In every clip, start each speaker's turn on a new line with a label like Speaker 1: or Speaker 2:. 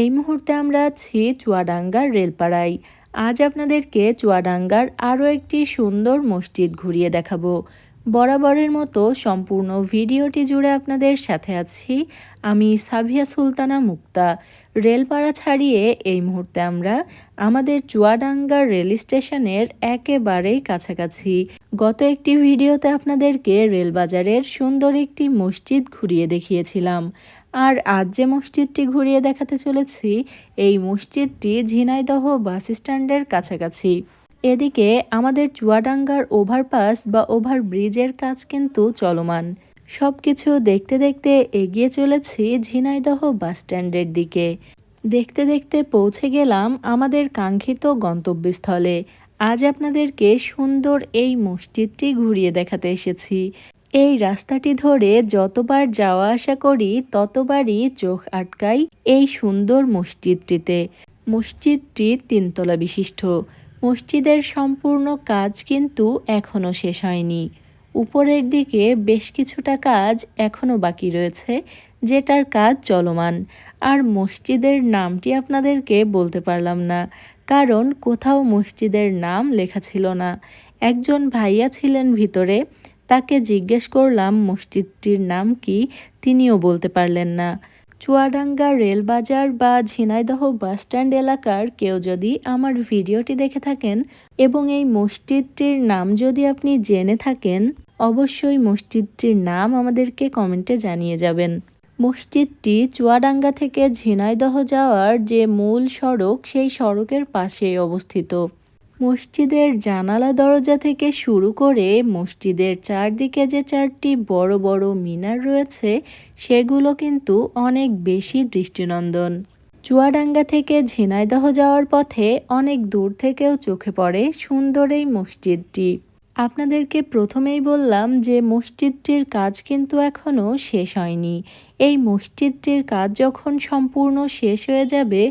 Speaker 1: এই মুহূর্তে আমরা আছি চুয়াডাঙ্গার রেলপাড়ায়। আজ আপনাদেরকে চুয়াডাঙ্গার আরও একটি সুন্দর মসজিদ ঘুরিয়ে দেখাবো। বরাবরের মতো সম্পূর্ণ ভিডিওটি জুড়ে আপনাদের সাথে আছি আমি সাভিয়া সুলতানা মুক্তা। রেলপাড়া ছাড়িয়ে এই মুহূর্তে আমরা আমাদের চুয়াডাঙ্গার রেল স্টেশনের একেবারেই কাছাকাছি। গত একটি ভিডিওতে আপনাদেরকে রেলবাজারের সুন্দর একটি মসজিদ ঘুরিয়ে দেখিয়েছিলাম। আর আজ যে মসজিদটি ঘুরিয়ে দেখাতে চলেছি, এই মসজিদটি ঝিনাইদহ বাস স্ট্যান্ডের কাছাকাছি। এদিকে আমাদের চুয়াডাঙ্গার ওভারপাস বা ওভারব্রিজের কাজ কিন্তু চলমান। সব কিছু দেখতে দেখতে এগিয়ে চলেছি ঝিনাইদহ বাস স্ট্যান্ডের দিকে। দেখতে দেখতে পৌঁছে গেলাম আমাদের কাঙ্ক্ষিত গন্তব্যস্থলে। আজ আপনাদেরকে সুন্দর এই মসজিদটি ঘুরিয়ে দেখাতে এসেছি। এই রাস্তাটি ধরে যতবার যাওয়া আসা করি ততবারই চোখ আটকাই এই সুন্দর মসজিদটিতে। মসজিদটি তিনতলা বিশিষ্ট। মসজিদের সম্পূর্ণ কাজ কিন্তু এখনও শেষ হয়নি। উপরের দিকে বেশ কিছুটা কাজ এখনও বাকি রয়েছে, যেটার কাজ চলমান। আর মসজিদের নামটি আপনাদেরকে বলতে পারলাম না, কারণ কোথাও মসজিদের নাম লেখা ছিল না। একজন ভাইয়া ছিলেন ভিতরে, তাকে জিজ্ঞেস করলাম মসজিদটির নাম কি, তিনিও বলতে পারলেন না। চুয়াডাঙ্গা রেলবাজার বা ঝিনাইদহ বাসস্ট্যান্ড এলাকার কেউ যদি আমার ভিডিওটি দেখে থাকেন এবং এই মসজিদটির নাম যদি আপনি জেনে থাকেন, অবশ্যই মসজিদটির নাম আমাদেরকে কমেন্টে জানিয়ে যাবেন। মসজিদটি চুয়াডাঙ্গা থেকে ঝিনাইদহ যাওয়ার যে মূল সড়ক, সেই সড়কের পাশেই অবস্থিত। মসজিদের জানালা দরজা থেকে শুরু করে মসজিদের চারদিকে যে চারটি বড় বড় মিনার রয়েছে, সেগুলো কিন্তু অনেক বেশি দৃষ্টিনন্দন। চুয়াডাঙ্গা থেকে ঝিনাইদহ যাওয়ার পথে অনেক দূর থেকেও চোখে পড়ে সুন্দর এই মসজিদটি। আপনাদেরকে প্রথমেই বললাম যে মসজিদটির কাজ কিন্তু এখনও শেষ হয়নি। এই মসজিদটির কাজ যখন সম্পূর্ণ শেষ হয়ে যাবে,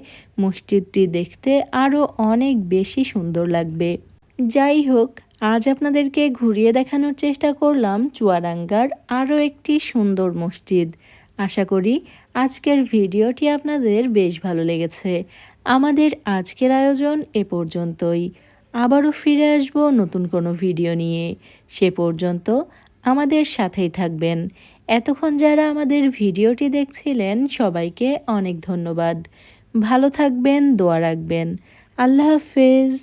Speaker 1: মসজিদটি দেখতে আরও অনেক বেশি সুন্দর লাগবে। যাই হোক, আজ আপনাদেরকে ঘুরিয়ে দেখানোর চেষ্টা করলাম চুয়াডাঙ্গার আরও একটি সুন্দর মসজিদ। আশা করি আজকের ভিডিওটি আপনাদের বেশ ভালো লেগেছে। আমাদের আজকের আয়োজন এ পর্যন্তই। আবারও ফিরে আসব নতুন কোনো ভিডিও নিয়ে। সে পর্যন্ত আমাদের সাথেই থাকবেন। এতক্ষণ যারা আমাদের ভিডিওটি দেখছিলেন, সবাইকে অনেক ধন্যবাদ। ভালো থাকবেন, দোয়া রাখবেন। আল্লাহ হাফেজ।